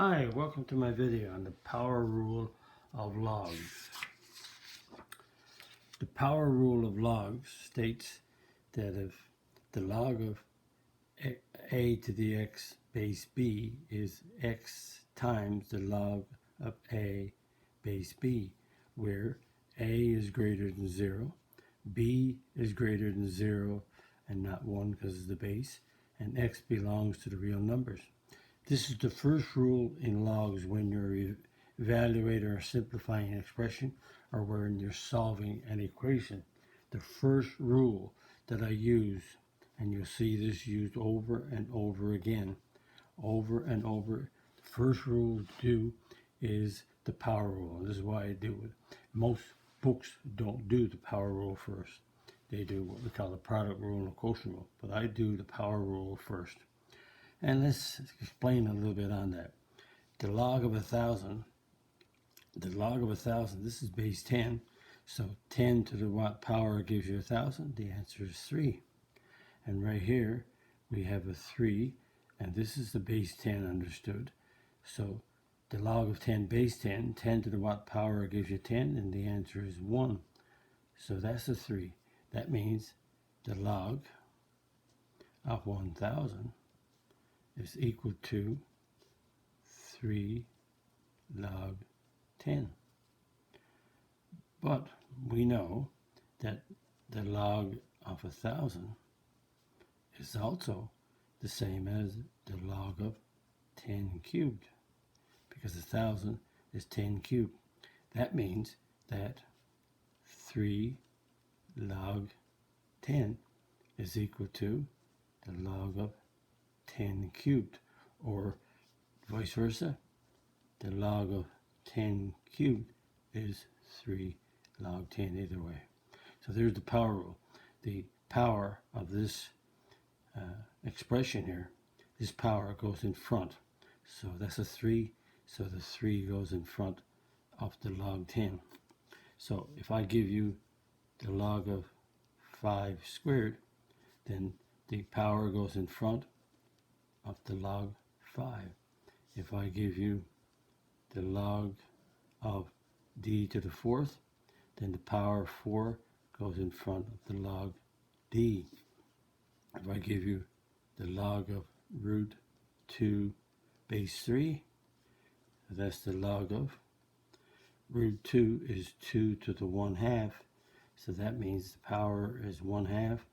Hi, welcome to my video on the power rule of logs. The power rule of logs states that if the log of a to the x base b is x times the log of a base b, where a is greater than 0, b is greater than 0 and not 1 because it's the base, and x belongs to the real numbers. This is the first rule in logs when you're evaluating or simplifying an expression or when you're solving an equation. The first rule that I use, and you'll see this used over and over again, over and over. The first rule to do is the power rule. This is why I do it. Most books don't do the power rule first. They do what we call the product rule and the quotient rule, but I do the power rule first. And let's explain a little bit on that. The log of 1,000, this is base 10. So 10 to the what power gives you 1,000? The answer is 3. And right here, we have a 3, and this is the base 10 understood. So the log of 10 base 10, 10 to the what power gives you 10, and the answer is 1. So that's a 3. That means the log of 1,000 is equal to 3 log 10. But we know that the log of 1,000 is also the same as the log of 10 cubed, because 1,000 is 10 cubed. That means that 3 log 10 is equal to the log of 10 cubed, or vice versa. The log of 10 cubed is 3 log 10 either way. So there's the power rule. The power of this expression here, this power goes in front. So that's a 3, so the 3 goes in front of the log 10. So if I give you the log of 5 squared, then the power goes in front of the log 5. If I give you the log of d to the 4th, then the power of 4 goes in front of the log d. If I give you the log of root 2 base 3, that's the log of root 2 is 2 to the 1/2, so that means the power is 1/2,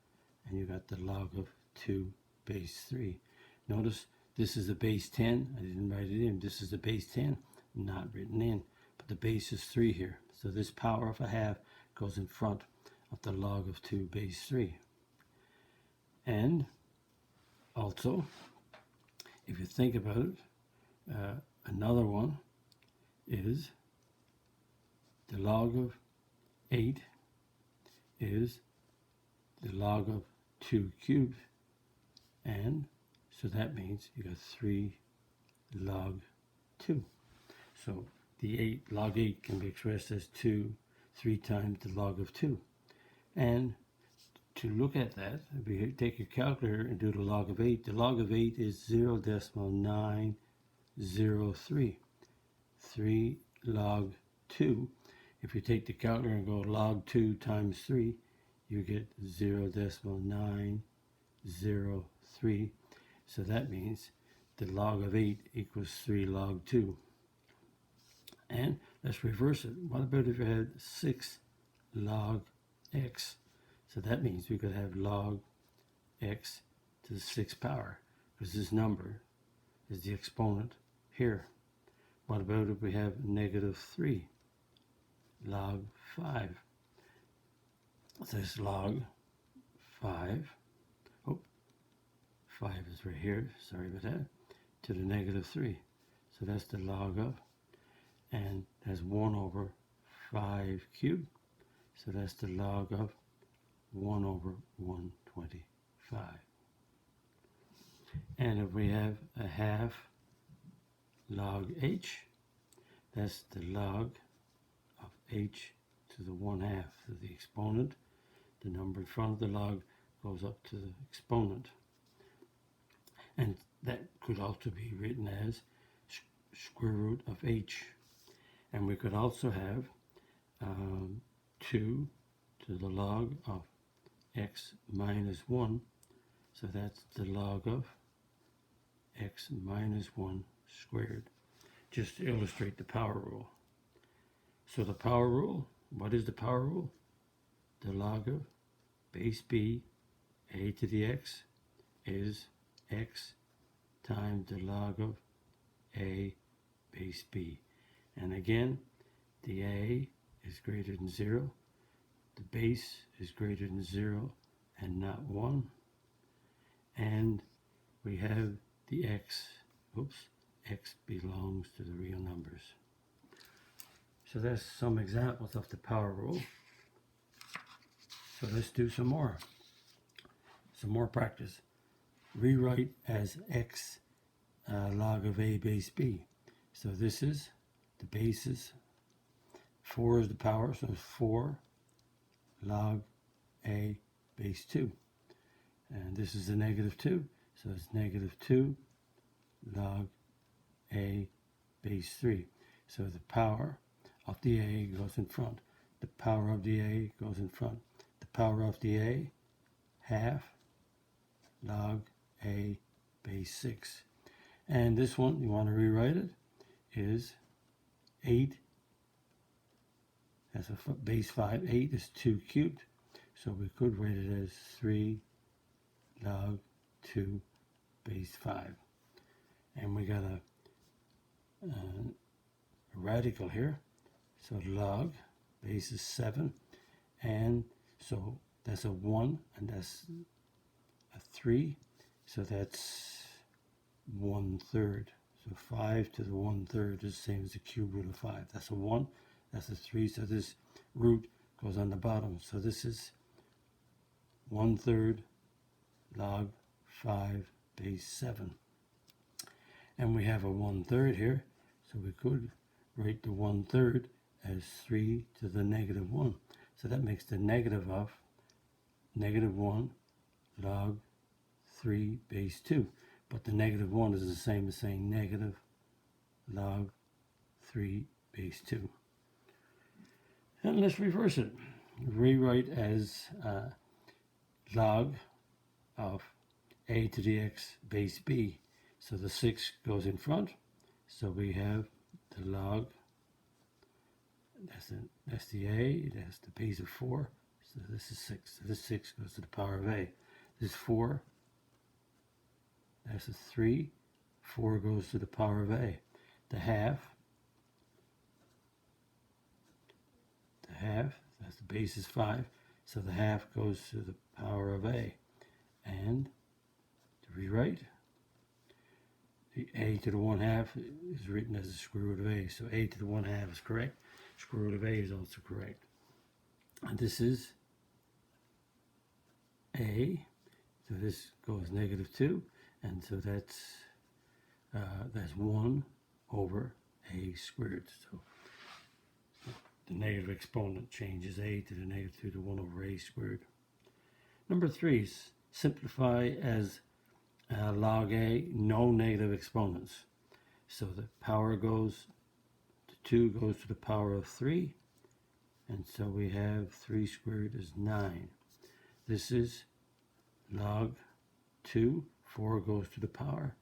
and you got the log of 2 base 3. Notice this is a base 10. I didn't write it in. This is a base 10, not written in, but the base is 3 here. So this power of 1/2 goes in front of the log of 2 base 3. And also, if you think about it, another one is the log of 8 is the log of 2 cubed, and so that means you got 3 log 2. So the log 8 can be expressed as 3 times the log of 2. And to look at that, if you take your calculator and do the log of 8, the log of 8 is 0.903. 3 log 2. If you take the calculator and go log 2 times 3, you get 0.903. So that means the log of 8 equals 3 log 2. And let's reverse it. What about if you had 6 log x? So that means we could have log x to the 6th power, because this number is the exponent here. What about if we have negative 3 log 5? This log 5, 5 is right here, sorry about that, to the negative 3. So that's the log of, and that's 1 over 5 cubed. So that's the log of 1 over 125. And if we have a half log h, that's the log of h to the 1/2. So the exponent, the number in front of the log, goes up to the exponent. And that could also be written as square root of h. And we could also have 2 to the log of x minus 1. So that's the log of x minus 1 squared, just to illustrate the power rule. So the power rule, what is the power rule? The log of base b, a to the x, is x times the log of a base b. And again, the a is greater than 0, the base is greater than 0 and not 1, and we have the x, x belongs to the real numbers. So that's some examples of the power rule. So let's do some more practice. Rewrite as x log of a base b. So this is the basis. 4 is the power, so it's 4 log a base 2. And this is the negative 2, so it's negative 2 log a base 3. So the power of the a goes in front. The power of the a goes in front. The power of the a, half log a base 6. And this one, you want to rewrite it, is 8. That's a base 5. 8 is 2 cubed. So we could write it as 3 log 2 base 5. And we got a radical here. So log base is 7. And so that's a 1 and that's a 3. So that's 1/3. So 5 to the 1/3 is the same as the cube root of 5. That's a 1. That's a 3. So this root goes on the bottom. So this is 1/3 log 5 base 7. And we have a 1/3 here. So we could write the 1/3 as 3 to the negative 1. So that makes the negative of negative 1 log 3 base 2. But the negative 1 is the same as saying negative log 3 base 2. And let's reverse it. Rewrite as log of a to the x base b. So the 6 goes in front. So we have the log, that's the a, that's the base of 4. So this is 6. So this 6 goes to the power of a. This is 4. That's a 3. 4 goes to the power of a. The half, that's the base is 5. So the half goes to the power of a. And to rewrite, the a to the 1/2 is written as the square root of a. So a to the 1/2 is correct. Square root of a is also correct. And this is a. So this goes negative 2. And so that's 1 over a squared. So the negative exponent changes a to the negative 2 to 1 over a squared. Number 3, simplify as log a, no negative exponents. So the power goes to 2 goes to the power of 3. And so we have 3 squared is 9. This is log 2. 4 goes to the power.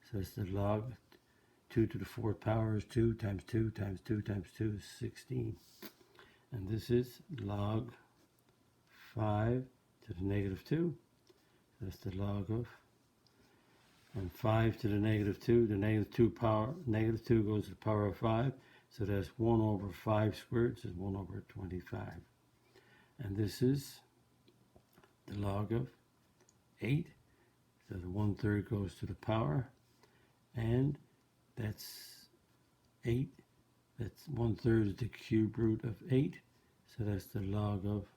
So it's the log 2 to the 4th power is 2 times 2 times 2 times 2 is 16. And this is log 5 to the negative 2. That's the log of, and 5 to the negative 2. The negative 2 goes to the power of 5. So that's 1 over 5 squared, so 1 over 25. And this is the log of 8. So the 1/3 goes to the power, and that's 8. That's 1/3 is the cube root of 8. So that's the log of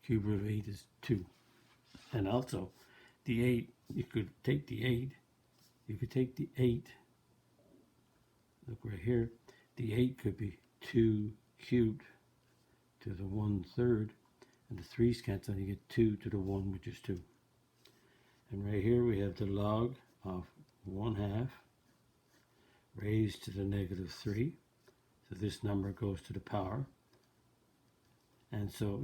cube root of 8 is 2. And also the 8, you could take the 8, look right here, the 8 could be 2 cubed to the 1/3, and the 3's cancel, and you get 2 to the 1, which is 2. And right here we have the log of 1/2 raised to the negative 3. So this number goes to the power. And so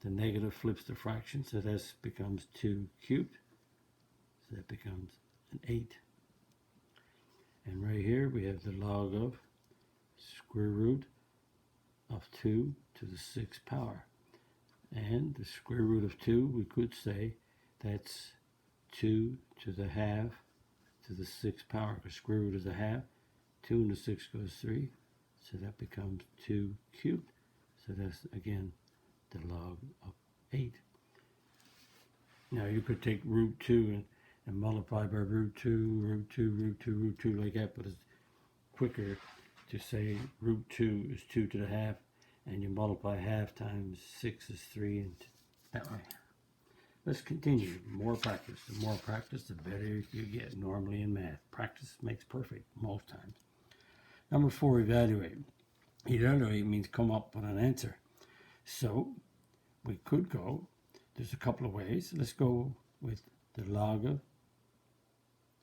the negative flips the fraction, so this becomes 2 cubed. So that becomes an 8. And right here we have the log of square root of 2 to the 6th power. And the square root of 2, we could say that's 2 to the half to the 6th power, because square root is a half. 2 and the 6 goes 3, so that becomes 2 cubed. So that's, again, the log of 8. Now you could take root 2 and multiply by root 2, root 2, root 2, root 2 like that, but it's quicker to say root 2 is 2 to the half, and you multiply half times 6 is 3, and that way. Let's continue. More practice. The more practice, the better you get normally in math. Practice makes perfect most times. Number 4, evaluate. Evaluate means come up with an answer. So we could go, there's a couple of ways. Let's go with the log of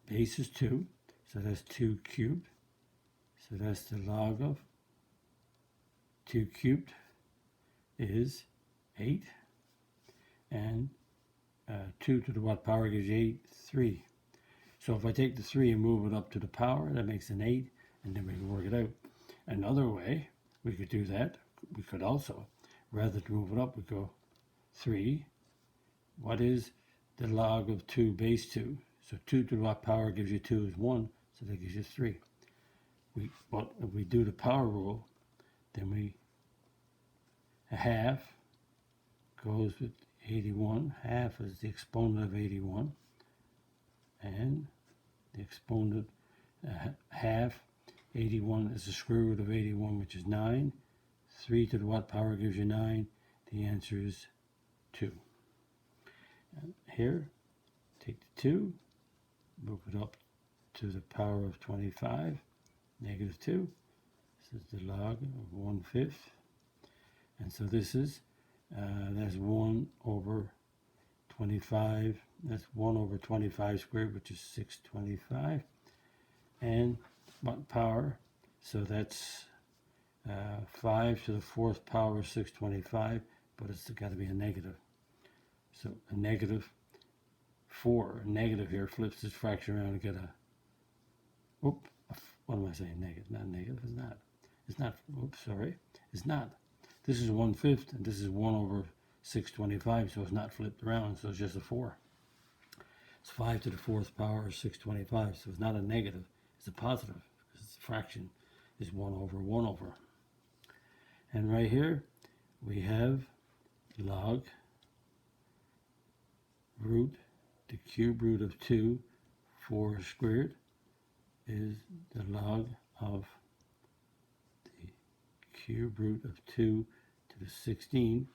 base is 2, so that's 2 cubed. So that's the log of 2 cubed is 8. And 2 to the what power gives you 8? 3. So if I take the 3 and move it up to the power, that makes an 8, and then we can work it out. Another way we could do that, we could also, rather than move it up, we go 3. What is the log of 2 base 2? So 2 to the what power gives you 2 is 1, so that gives you 3. But if we do the power rule, then a half goes with 81. Half is the exponent of 81. And the exponent, half, 81 is the square root of 81, which is 9. 3 to the what power gives you 9? The answer is 2. And here, take the 2, move it up to the power of 25, negative 2. This is the log of 1/5. And so this is, that's 1 over 25. That's 1 over 25 squared, which is 625. And what power? So that's 5 to the 4th power, 625, but it's got to be a negative. So a negative 4, a negative here, flips this fraction around and get a, what am I saying, negative? Not negative, it's not. It's not, oops, sorry, it's not. This is 1/5, and this is 1 over 625, so it's not flipped around, so it's just a 4. It's 5 to the 4th power, 625, so it's not a negative, it's a positive, because the fraction is 1 over 1 over. And right here, we have log root, the cube root of 2, 4 squared, is the log of the cube root of 2 to the 16.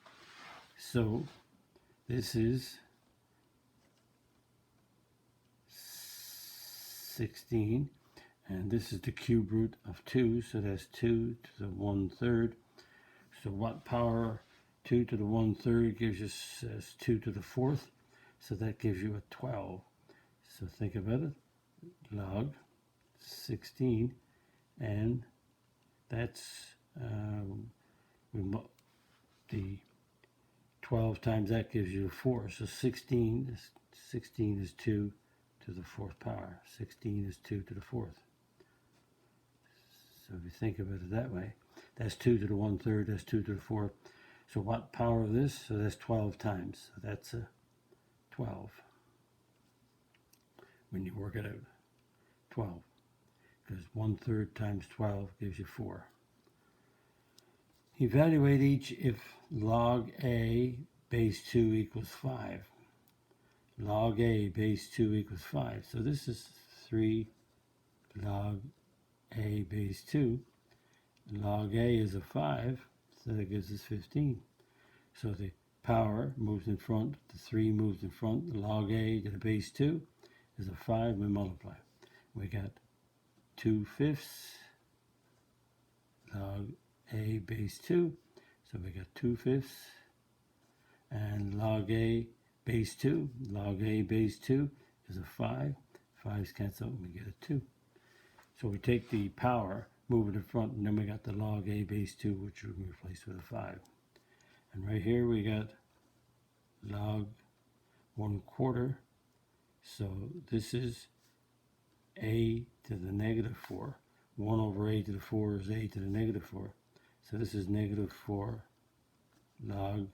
So this is 16, and this is the cube root of 2, so that's 2 to the 1/3. So what power 2 to the 1/3 gives us 2 to the 4th, so that gives you a 12. So think about it, log 16, and that's the 12 times that gives you 4. So 16 is 2 to the 4th power. 16 is 2 to the 4th. So if you think of it that way, that's 2 to the 1/3, that's 2 to the 4th. So what power of this? So that's 12 times. So that's a 12 when you work it out. 12. Because 1/3 times 12 gives you 4. Evaluate each if log A base 2 equals 5. Log A base 2 equals 5. So this is 3 log A base 2. Log A is a 5, so that gives us 15. So the power moves in front, the 3 moves in front, the log A to the base 2 is a 5, we multiply. We got 2/5 log A base 2, so we got 2/5, and log A base 2, log A base 2 is a 5, 5's cancel and we get a 2. So we take the power, move it in front, and then we got the log a base 2, which we can replace with a 5. And right here we got log 1/4. So this is a to the negative 4. 1 over a to the 4 is a to the negative 4. So this is negative 4 log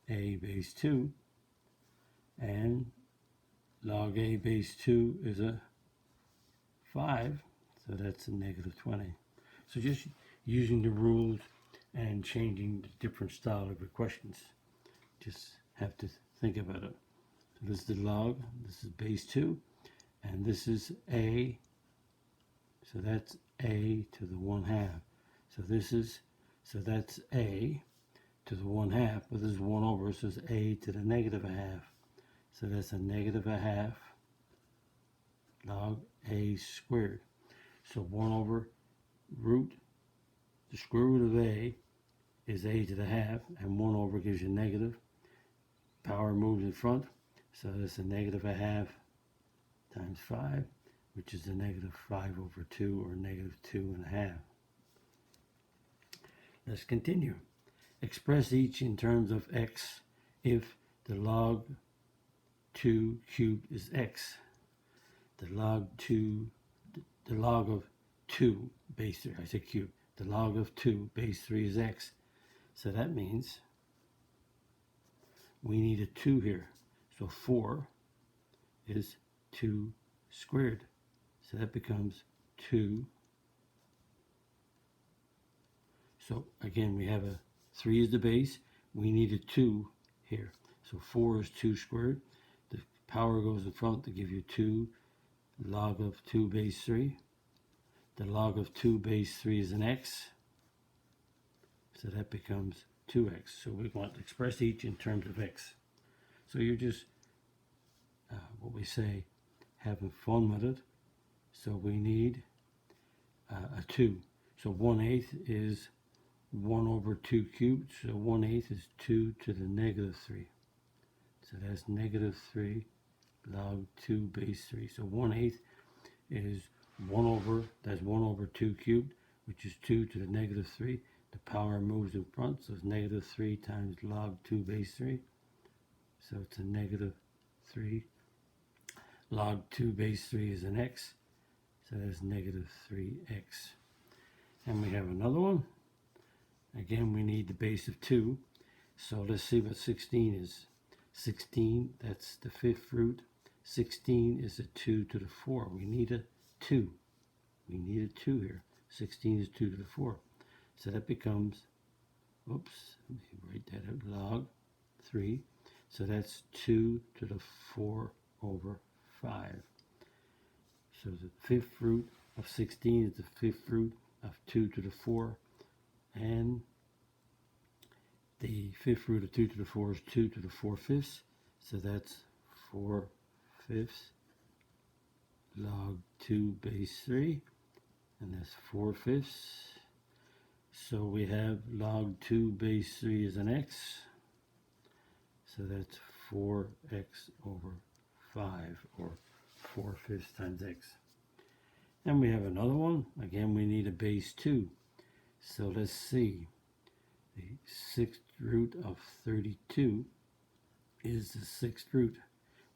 a base 2. And log a base 2 is a 5. So that's a negative 20. So just using the rules and changing the different style of your questions. Just have to think about it. So this is the log, this is base 2, and this is a, so that's a to the 1/2. So that's a to the 1/2, but this is 1 over, so it's a to the negative 1/2. So that's a negative 1/2 log a squared. So 1 over root, the square root of a is a to the 1/2, and 1 over gives you negative. Power moves in front, so that's a negative 1/2 times 5, which is a negative 5 over 2, or negative 2.5. Let's continue. Express each in terms of x if the log 2 cubed is x. The log of 2 base 3, I said cube. The log of 2 base 3 is x. So that means we need a 2 here. So 4 is 2 squared. So that becomes 2. So again, we have a 3 is the base. We need a 2 here. So 4 is 2 squared. The power goes in front to give you 2 log of 2 base 3. The log of 2 base 3 is an x. So that becomes 2x. So we want to express each in terms of x. So you're just, what we say, having fun with it. So we need a 2. So 1/8 is 1 over 2 cubed. So 1/8 is 2 to the negative 3. So that's negative 3 log 2 base 3. So 1/8 is 1 over, that's 1 over 2 cubed, which is 2 to the negative 3. The power moves in front, so it's negative 3 times log 2 base 3. So it's a negative 3. Log 2 base 3 is an x. So that's negative 3x. And we have another one. Again, we need the base of 2. So let's see what 16 is. 16, that's the 5th root. 16 is a 2 to the 4. We need a 2. We need a 2 here. 16 is 2 to the 4. So that becomes, oops, let me write that out, log 3. So that's 2 to the 4 over 5. So the 5th root of 16 is the 5th root of 2 to the 4. And the 5th root of 2 to the 4 is 2 to the 4/5. So that's 4/5 log 2 base 3. And that's 4/5. So we have log 2 base 3 is an x. So that's 4x over 5, or 4/5 times x. And we have another one. Again, we need a base 2. So let's see. The 6th root of 32 is the 6th root.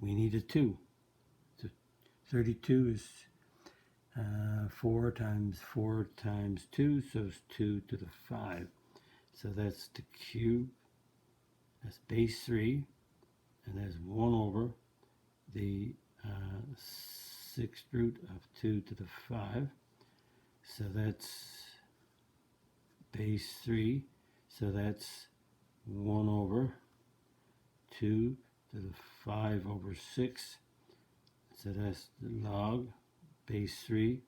We need a 2. So 32 is 4 times 4 times 2, so it's 2 to the 5. So that's the cube. That's base 3, and that's 1 over the 6th root of 2 to the 5. So that's base 3. So that's 1 over 2 to the 5 over 6. So that's the log base 3,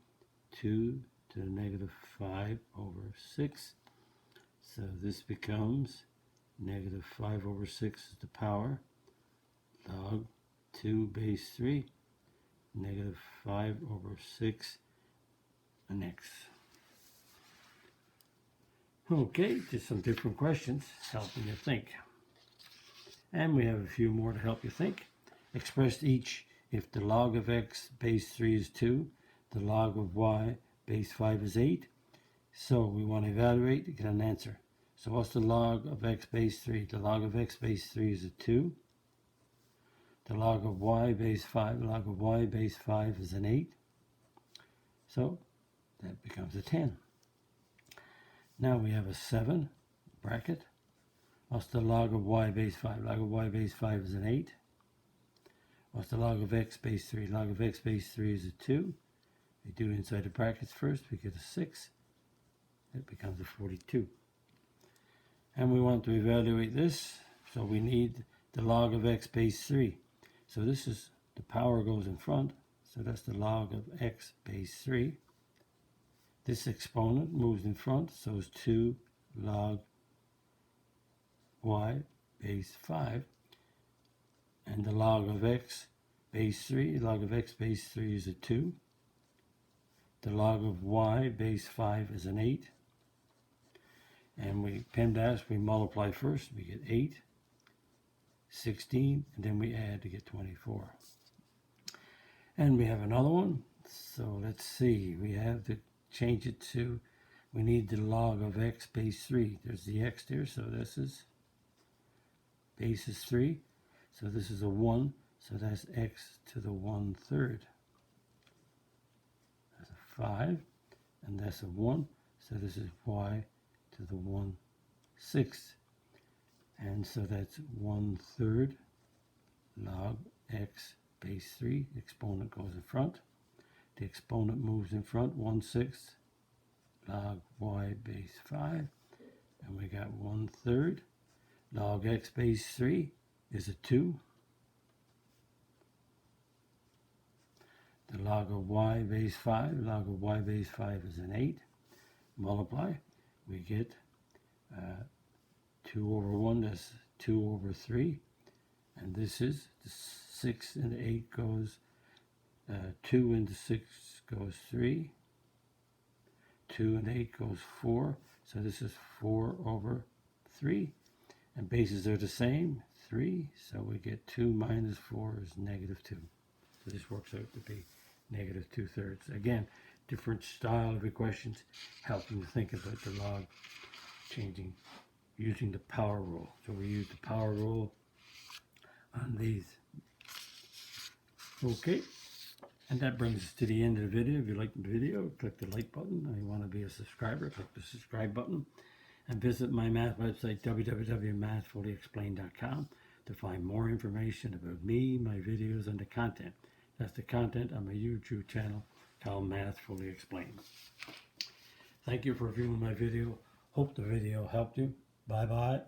2 to the negative 5 over 6. So this becomes negative 5 over 6 is the power. Log 2 base 3, negative 5 over 6, an x. Okay, just some different questions helping you think. And we have a few more to help you think. Express each if the log of x base 3 is 2, the log of y base 5 is 8. So we want to evaluate to get an answer. So what's the log of x base 3? The log of x base 3 is a 2. The log of y base 5, the log of y base 5 is an 8. So that becomes a 10. Now we have a 7 bracket. What's the log of y base 5? Log of y base 5 is an 8. What's the log of x base 3? Log of x base 3 is a 2. We do inside the brackets first, we get a 6. It becomes a 42. And we want to evaluate this, so we need the log of x base 3. So this is, the power goes in front, so that's the log of x base 3. This exponent moves in front, so it's 2 log y base 5. And the log of x base 3, log of x base 3 is a 2. The log of y base 5 is an 8. And we PEMDAS, we multiply first, we get 8, 16, and then we add to get 24. And we have another one. So let's see, we have to change it to, we need the log of x base 3. There's the x there, so this is, base is 3. So this is a 1, so that's x to the 1/3. That's a 5, and that's a 1, so this is y to the 1/6. And so that's 1/3 log x base 3. The exponent goes in front. The exponent moves in front, 1/6 log y base 5. And we got 1/3 log x base 3 is a 2. The log of y base 5, log of y base 5 is an 8. Multiply, we get 2 over 1, that's 2 over 3. And this is, the 6 and the 8 goes, 2 into 6 goes 3. 2 and 8 goes 4. So this is 4 over 3. And bases are the same, 3. So we get 2 minus 4 is -2. So this works out to be -2/3. Again, different style of equations helping to think about the log changing using the power rule. So we use the power rule on these. Okay, and that brings us to the end of the video. If you liked the video, click the like button. If you want to be a subscriber, click the subscribe button. And visit my math website, www.mathfullyexplained.com, to find more information about me, my videos, and the content. That's the content on my YouTube channel called Math Fully Explained. Thank you for viewing my video. Hope the video helped you. Bye-bye.